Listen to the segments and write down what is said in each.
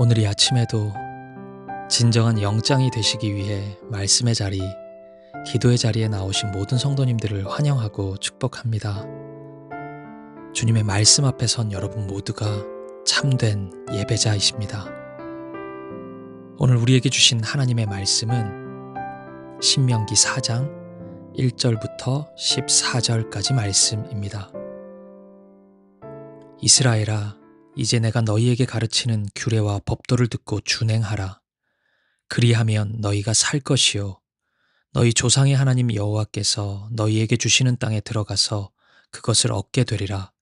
오늘 이 아침에도 진정한 영장이 되시기 위해 말씀의 자리, 기도의 자리에 나오신 모든 성도님들을 환영하고 축복합니다. 주님의 말씀 앞에 선 여러분 모두가 참된 예배자이십니다. 오늘 우리에게 주신 하나님의 말씀은 신명기 4장 1절부터 14절까지 말씀입니다. 이스라엘아, 이제 내가 너희에게 가르치는 규례와 법도를 듣고 준행하라. 그리하면 너희가 살 것이요 너희 조상의 하나님 여호와께서 너희에게 주시는 땅에 들어가서 그것을 얻게 되리라.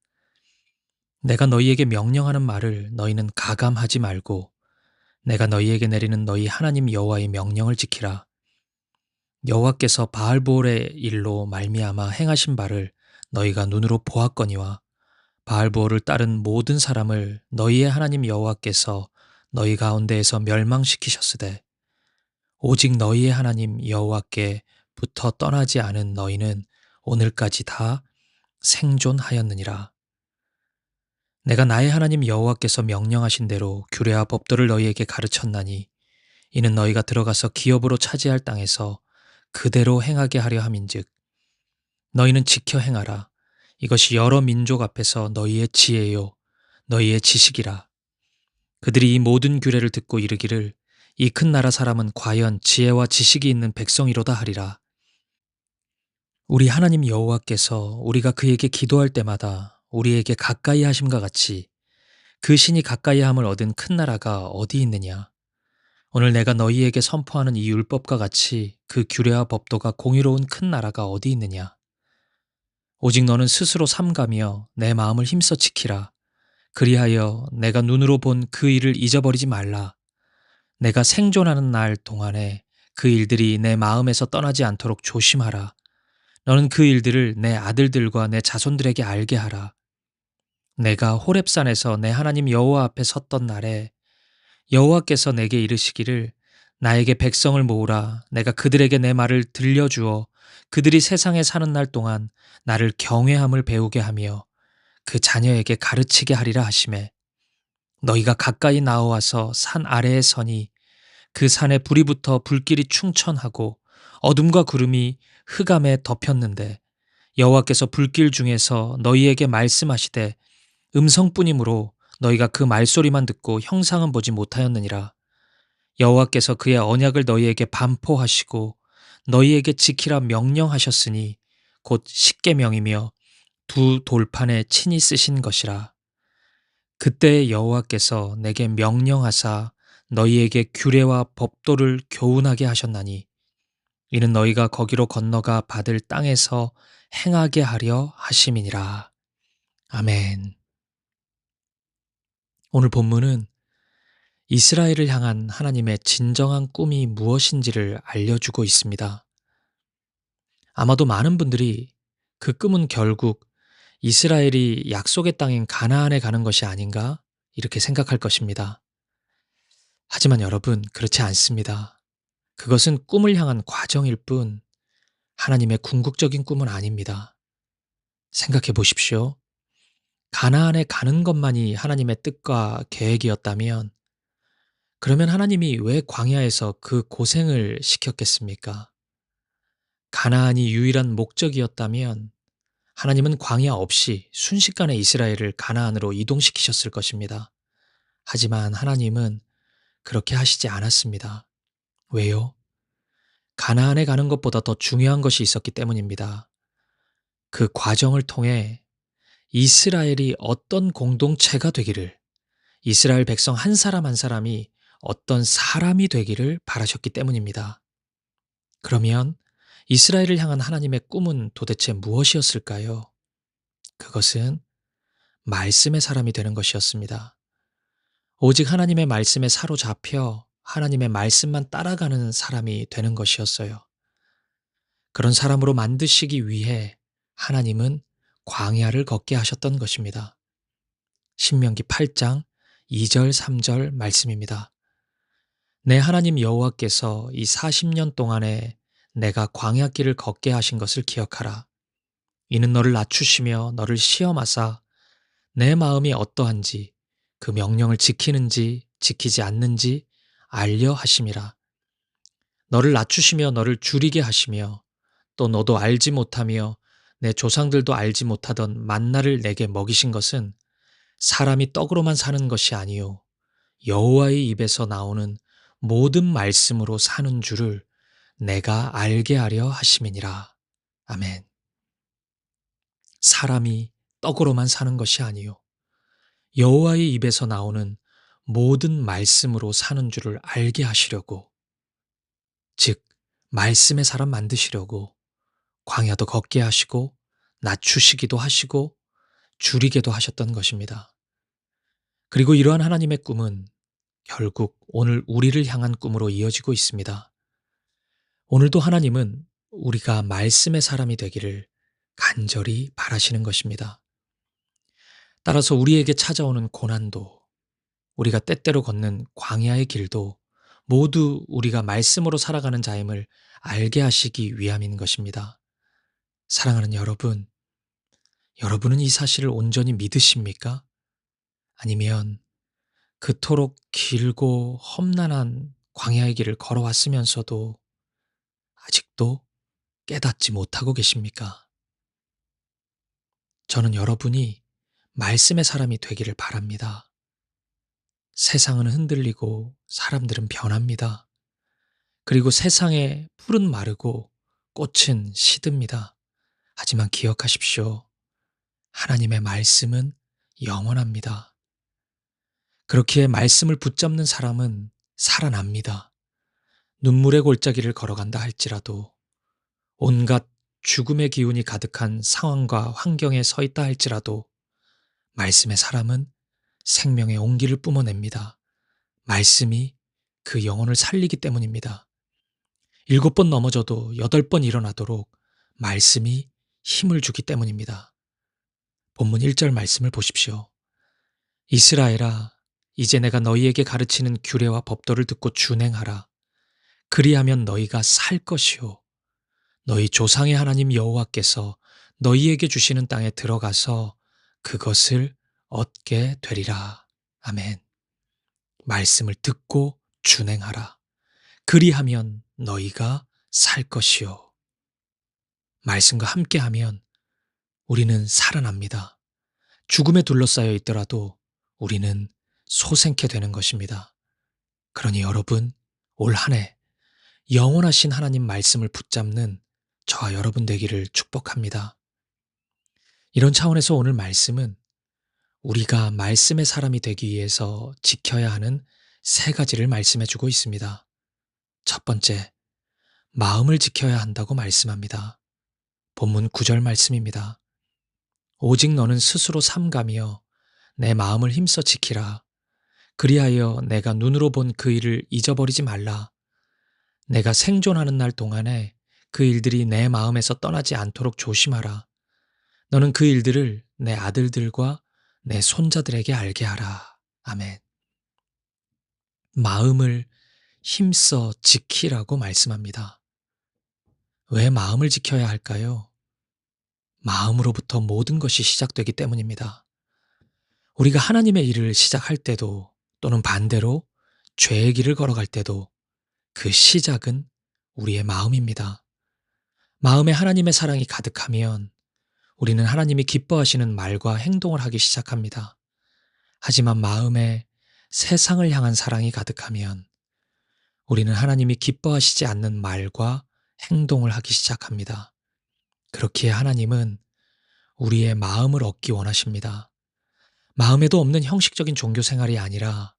내가 너희에게 명령하는 말을 너희는 가감하지 말고 내가 너희에게 내리는 너희 하나님 여호와의 명령을 지키라. 여호와께서 바알보올의 일로 말미암아 행하신 바를 너희가 눈으로 보았거니와 바알보올을 따른 모든 사람을 너희의 하나님 여호와께서 너희 가운데에서 멸망시키셨으되 오직 너희의 하나님 여호와께 부터 떠나지 않은 너희는 오늘까지 다 생존하였느니라. 내가 나의 하나님 여호와께서 명령하신 대로 규례와 법도를 너희에게 가르쳤나니 이는 너희가 들어가서 기업으로 차지할 땅에서 그대로 행하게 하려 함인즉 너희는 지켜 행하라. 이것이 여러 민족 앞에서 너희의 지혜요 너희의 지식이라. 그들이 이 모든 규례를 듣고 이르기를 이 큰 나라 사람은 과연 지혜와 지식이 있는 백성이로다 하리라. 우리 하나님 여호와께서 우리가 그에게 기도할 때마다 우리에게 가까이 하심과 같이 그 신이 가까이 함을 얻은 큰 나라가 어디 있느냐. 오늘 내가 너희에게 선포하는 이 율법과 같이 그 규례와 법도가 공의로운 큰 나라가 어디 있느냐. 오직 너는 스스로 삼가며 내 마음을 힘써 지키라. 그리하여 내가 눈으로 본 그 일을 잊어버리지 말라. 내가 생존하는 날 동안에 그 일들이 내 마음에서 떠나지 않도록 조심하라. 너는 그 일들을 내 아들들과 내 자손들에게 알게 하라. 내가 호렙산에서 내 하나님 여호와 앞에 섰던 날에 여호와께서 내게 이르시기를 나에게 백성을 모으라. 내가 그들에게 내 말을 들려주어 그들이 세상에 사는 날 동안 나를 경외함을 배우게 하며 그 자녀에게 가르치게 하리라 하시매 너희가 가까이 나와서 산 아래에 서니 그 산에 불이 붙어 불길이 충천하고 어둠과 구름이 흑암에 덮였는데 여호와께서 불길 중에서 너희에게 말씀하시되 음성뿐이므로 너희가 그 말소리만 듣고 형상은 보지 못하였느니라. 여호와께서 그의 언약을 너희에게 반포하시고 너희에게 지키라 명령하셨으니 곧 십계명이며 두 돌판에 친히 쓰신 것이라. 그때 여호와께서 내게 명령하사 너희에게 규례와 법도를 교훈하게 하셨나니 이는 너희가 거기로 건너가 받을 땅에서 행하게 하려 하심이니라. 아멘. 오늘 본문은 이스라엘을 향한 하나님의 진정한 꿈이 무엇인지를 알려주고 있습니다. 아마도 많은 분들이 그 꿈은 결국 이스라엘이 약속의 땅인 가나안에 가는 것이 아닌가 이렇게 생각할 것입니다. 하지만 여러분, 그렇지 않습니다. 그것은 꿈을 향한 과정일 뿐 하나님의 궁극적인 꿈은 아닙니다. 생각해 보십시오. 가나안에 가는 것만이 하나님의 뜻과 계획이었다면 그러면 하나님이 왜 광야에서 그 고생을 시켰겠습니까? 가나안이 유일한 목적이었다면 하나님은 광야 없이 순식간에 이스라엘을 가나안으로 이동시키셨을 것입니다. 하지만 하나님은 그렇게 하시지 않았습니다. 왜요? 가나안에 가는 것보다 더 중요한 것이 있었기 때문입니다. 그 과정을 통해 이스라엘이 어떤 공동체가 되기를, 이스라엘 백성 한 사람 한 사람이 어떤 사람이 되기를 바라셨기 때문입니다. 그러면 이스라엘을 향한 하나님의 꿈은 도대체 무엇이었을까요? 그것은 말씀의 사람이 되는 것이었습니다. 오직 하나님의 말씀에 사로잡혀 하나님의 말씀만 따라가는 사람이 되는 것이었어요. 그런 사람으로 만드시기 위해 하나님은 광야를 걷게 하셨던 것입니다. 신명기 8장 2절 3절 말씀입니다. 내 하나님 여호와께서 이 40년 동안에 내가 광야길을 걷게 하신 것을 기억하라. 이는 너를 낮추시며 너를 시험하사 내 마음이 어떠한지 그 명령을 지키는지 지키지 않는지 알려 하심이라. 너를 낮추시며 너를 줄이게 하시며 또 너도 알지 못하며 내 조상들도 알지 못하던 만나를 내게 먹이신 것은 사람이 떡으로만 사는 것이 아니요 여호와의 입에서 나오는 모든 말씀으로 사는 줄을 내가 알게 하려 하심이니라. 아멘. 사람이 떡으로만 사는 것이 아니요 여호와의 입에서 나오는 모든 말씀으로 사는 줄을 알게 하시려고, 즉 말씀의 사람 만드시려고 광야도 걷게 하시고 낮추시기도 하시고 줄이게도 하셨던 것입니다. 그리고 이러한 하나님의 꿈은 결국 오늘 우리를 향한 꿈으로 이어지고 있습니다. 오늘도 하나님은 우리가 말씀의 사람이 되기를 간절히 바라시는 것입니다. 따라서 우리에게 찾아오는 고난도, 우리가 때때로 걷는 광야의 길도 모두 우리가 말씀으로 살아가는 자임을 알게 하시기 위함인 것입니다. 사랑하는 여러분, 여러분은 이 사실을 온전히 믿으십니까? 아니면 그토록 길고 험난한 광야의 길을 걸어왔으면서도 아직도 깨닫지 못하고 계십니까? 저는 여러분이 말씀의 사람이 되기를 바랍니다. 세상은 흔들리고 사람들은 변합니다. 그리고 세상의 풀은 마르고 꽃은 시듭니다. 하지만 기억하십시오. 하나님의 말씀은 영원합니다. 그렇기에 말씀을 붙잡는 사람은 살아납니다. 눈물의 골짜기를 걸어간다 할지라도, 온갖 죽음의 기운이 가득한 상황과 환경에 서 있다 할지라도 말씀의 사람은 생명의 온기를 뿜어냅니다. 말씀이 그 영혼을 살리기 때문입니다. 7번 넘어져도 8번 일어나도록 말씀이 힘을 주기 때문입니다. 본문 1절 말씀을 보십시오. 이스라엘아, 이제 내가 너희에게 가르치는 규례와 법도를 듣고 준행하라. 그리하면 너희가 살 것이요 너희 조상의 하나님 여호와께서 너희에게 주시는 땅에 들어가서 그것을 얻게 되리라. 아멘. 말씀을 듣고 준행하라. 그리하면 너희가 살 것이요. 말씀과 함께하면 우리는 살아납니다. 죽음에 둘러싸여 있더라도 우리는 소생케 되는 것입니다. 그러니 여러분, 올 한 해 영원하신 하나님 말씀을 붙잡는 저와 여러분 되기를 축복합니다. 이런 차원에서 오늘 말씀은 우리가 말씀의 사람이 되기 위해서 지켜야 하는 3가지를 말씀해 주고 있습니다. 첫 번째, 마음을 지켜야 한다고 말씀합니다. 본문 9절 말씀입니다. 오직 너는 스스로 삼가며 내 마음을 힘써 지키라. 그리하여 내가 눈으로 본 그 일을 잊어버리지 말라. 내가 생존하는 날 동안에 그 일들이 내 마음에서 떠나지 않도록 조심하라. 너는 그 일들을 내 아들들과 내 손자들에게 알게 하라. 아멘. 마음을 힘써 지키라고 말씀합니다. 왜 마음을 지켜야 할까요? 마음으로부터 모든 것이 시작되기 때문입니다. 우리가 하나님의 일을 시작할 때도 또는 반대로 죄의 길을 걸어갈 때도 그 시작은 우리의 마음입니다. 마음에 하나님의 사랑이 가득하면 우리는 하나님이 기뻐하시는 말과 행동을 하기 시작합니다. 하지만 마음에 세상을 향한 사랑이 가득하면 우리는 하나님이 기뻐하시지 않는 말과 행동을 하기 시작합니다. 그렇기에 하나님은 우리의 마음을 얻기 원하십니다. 마음에도 없는 형식적인 종교 생활이 아니라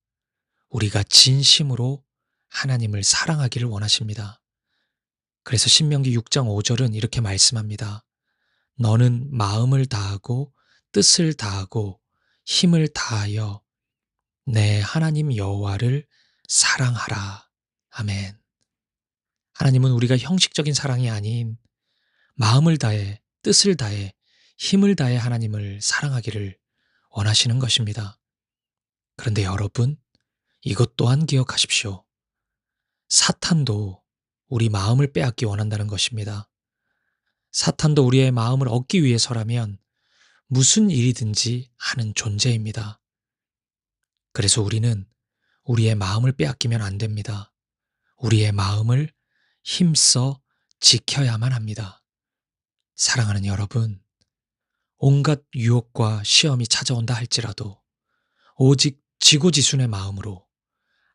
우리가 진심으로 하나님을 사랑하기를 원하십니다. 그래서 신명기 6장 5절은 이렇게 말씀합니다. 너는 마음을 다하고 뜻을 다하고 힘을 다하여 내 하나님 여호와를 사랑하라. 아멘. 하나님은 우리가 형식적인 사랑이 아닌 마음을 다해, 뜻을 다해, 힘을 다해 하나님을 사랑하기를 원하시는 것입니다. 그런데 여러분, 이것 또한 기억하십시오. 사탄도 우리 마음을 빼앗기 원한다는 것입니다. 사탄도 우리의 마음을 얻기 위해서라면 무슨 일이든지 하는 존재입니다. 그래서 우리는 우리의 마음을 빼앗기면 안 됩니다. 우리의 마음을 힘써 지켜야만 합니다. 사랑하는 여러분, 온갖 유혹과 시험이 찾아온다 할지라도 오직 지고지순의 마음으로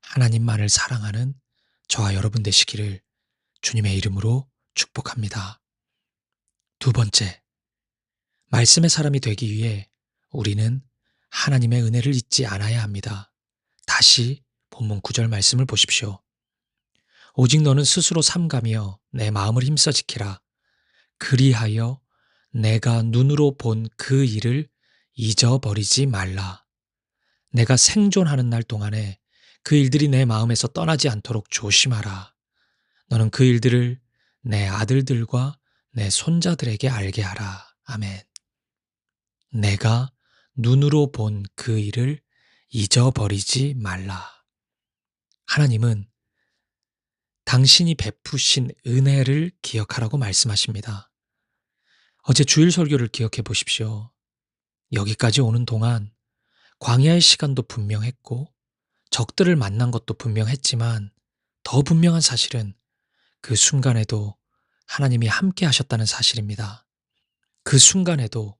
하나님만을 사랑하는 저와 여러분 되시기를 주님의 이름으로 축복합니다. 두 번째, 말씀의 사람이 되기 위해 우리는 하나님의 은혜를 잊지 않아야 합니다. 다시 본문 9절 말씀을 보십시오. 오직 너는 스스로 삼가며 내 마음을 힘써 지키라. 그리하여 내가 눈으로 본 그 일을 잊어버리지 말라. 내가 생존하는 날 동안에 그 일들이 내 마음에서 떠나지 않도록 조심하라. 너는 그 일들을 내 아들들과 내 손자들에게 알게 하라. 아멘. 내가 눈으로 본 그 일을 잊어버리지 말라. 하나님은 당신이 베푸신 은혜를 기억하라고 말씀하십니다. 어제 주일 설교를 기억해 보십시오. 여기까지 오는 동안 광야의 시간도 분명했고 적들을 만난 것도 분명했지만 더 분명한 사실은 그 순간에도 하나님이 함께 하셨다는 사실입니다. 그 순간에도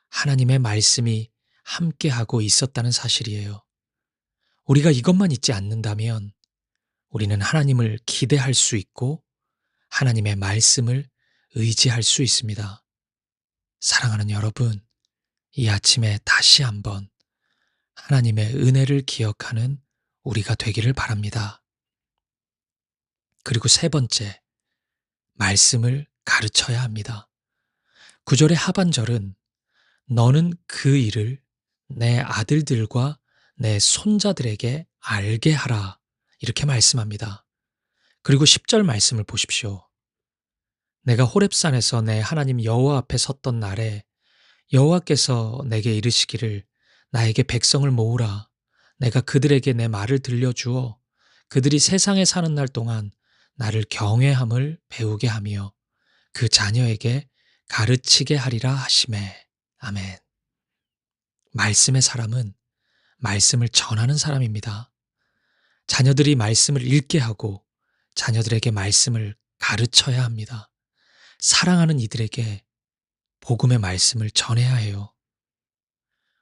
하나님의 말씀이 함께하고 있었다는 사실이에요. 우리가 이것만 잊지 않는다면 우리는 하나님을 기대할 수 있고 하나님의 말씀을 의지할 수 있습니다. 사랑하는 여러분, 이 아침에 다시 한번 하나님의 은혜를 기억하는 우리가 되기를 바랍니다. 그리고 세 번째, 말씀을 가르쳐야 합니다. 9절의 하반절은 너는 그 일을 내 아들들과 내 손자들에게 알게 하라 이렇게 말씀합니다. 그리고 10절 말씀을 보십시오. 내가 호렙산에서 내 하나님 여호와 앞에 섰던 날에 여호와께서 내게 이르시기를 나에게 백성을 모으라. 내가 그들에게 내 말을 들려주어 그들이 세상에 사는 날 동안 나를 경외함을 배우게 하며 그 자녀에게 가르치게 하리라 하시매. 아멘. 말씀의 사람은 말씀을 전하는 사람입니다. 자녀들이 말씀을 읽게 하고 자녀들에게 말씀을 가르쳐야 합니다. 사랑하는 이들에게 복음의 말씀을 전해야 해요.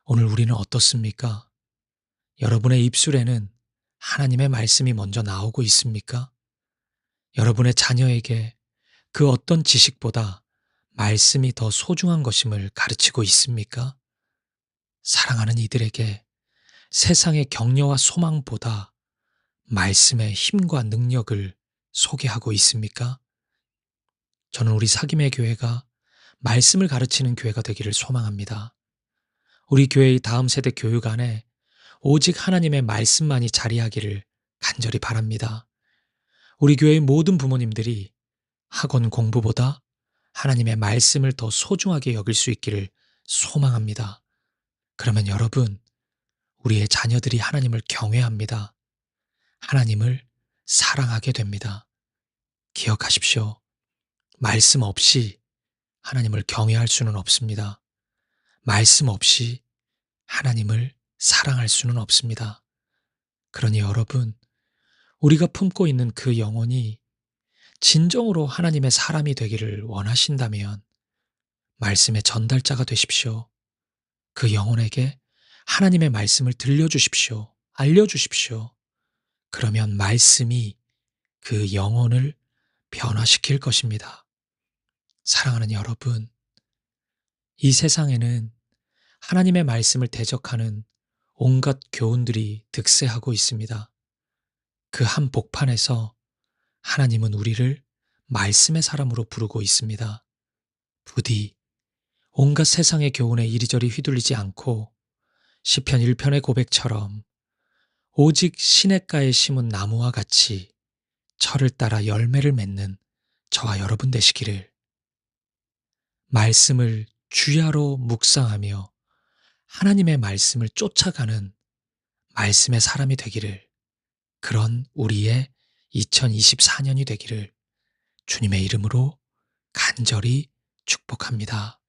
오늘 우리는 어떻습니까? 여러분의 입술에는 하나님의 말씀이 먼저 나오고 있습니까? 여러분의 자녀에게 그 어떤 지식보다 말씀이 더 소중한 것임을 가르치고 있습니까? 사랑하는 이들에게 세상의 격려와 소망보다 말씀의 힘과 능력을 소개하고 있습니까? 저는 우리 사김의 교회가 말씀을 가르치는 교회가 되기를 소망합니다. 우리 교회의 다음 세대 교육 안에 오직 하나님의 말씀만이 자리하기를 간절히 바랍니다. 우리 교회의 모든 부모님들이 학원 공부보다 하나님의 말씀을 더 소중하게 여길 수 있기를 소망합니다. 그러면 여러분, 우리의 자녀들이 하나님을 경외합니다. 하나님을 사랑하게 됩니다. 기억하십시오. 말씀 없이 하나님을 경외할 수는 없습니다. 말씀 없이 하나님을 사랑할 수는 없습니다. 그러니 여러분, 우리가 품고 있는 그 영혼이 진정으로 하나님의 사람이 되기를 원하신다면 말씀의 전달자가 되십시오. 그 영혼에게 하나님의 말씀을 들려주십시오. 알려주십시오. 그러면 말씀이 그 영혼을 변화시킬 것입니다. 사랑하는 여러분, 이 세상에는 하나님의 말씀을 대적하는 온갖 교훈들이 득세하고 있습니다. 그 한 복판에서 하나님은 우리를 말씀의 사람으로 부르고 있습니다. 부디 온갖 세상의 교훈에 이리저리 휘둘리지 않고 시편 1편의 고백처럼 오직 시냇가에 심은 나무와 같이 철을 따라 열매를 맺는 저와 여러분 되시기를, 말씀을 주야로 묵상하며 하나님의 말씀을 쫓아가는 말씀의 사람이 되기를, 그런 우리의 2024년이 되기를 주님의 이름으로 간절히 축복합니다.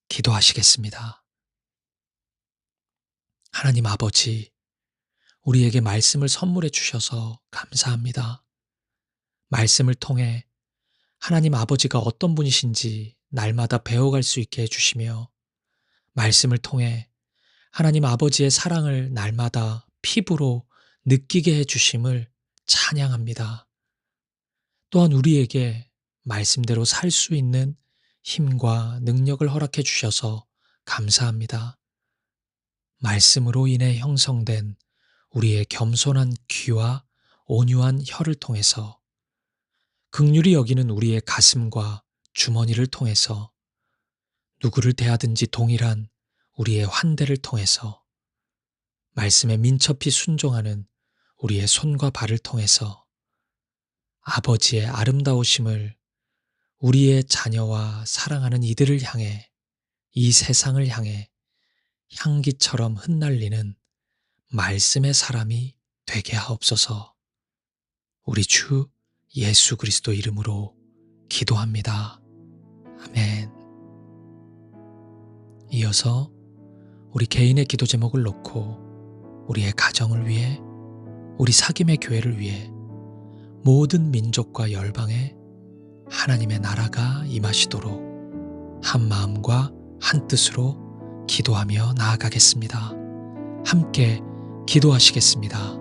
기도하시겠습니다. 하나님 아버지, 우리에게 말씀을 선물해 주셔서 감사합니다. 말씀을 통해 하나님 아버지가 어떤 분이신지 날마다 배워갈 수 있게 해주시며, 말씀을 통해 하나님 아버지의 사랑을 날마다 피부로 느끼게 해주심을 찬양합니다. 또한 우리에게 말씀대로 살 수 있는 힘과 능력을 허락해 주셔서 감사합니다. 말씀으로 인해 형성된 우리의 겸손한 귀와 온유한 혀를 통해서, 긍휼히 여기는 우리의 가슴과 주머니를 통해서, 누구를 대하든지 동일한 우리의 환대를 통해서, 말씀에 민첩히 순종하는 우리의 손과 발을 통해서 아버지의 아름다우심을 우리의 자녀와 사랑하는 이들을 향해, 이 세상을 향해 향기처럼 흩날리는 말씀의 사람이 되게 하옵소서. 우리 주 예수 그리스도 이름으로 기도합니다. 아멘. 이어서 우리 개인의 기도 제목을 놓고 우리의 가정을 위해, 우리 사귐의 교회를 위해, 모든 민족과 열방에 하나님의 나라가 임하시도록 한 마음과 한 뜻으로 기도하며 나아가겠습니다. 함께 기도하시겠습니다.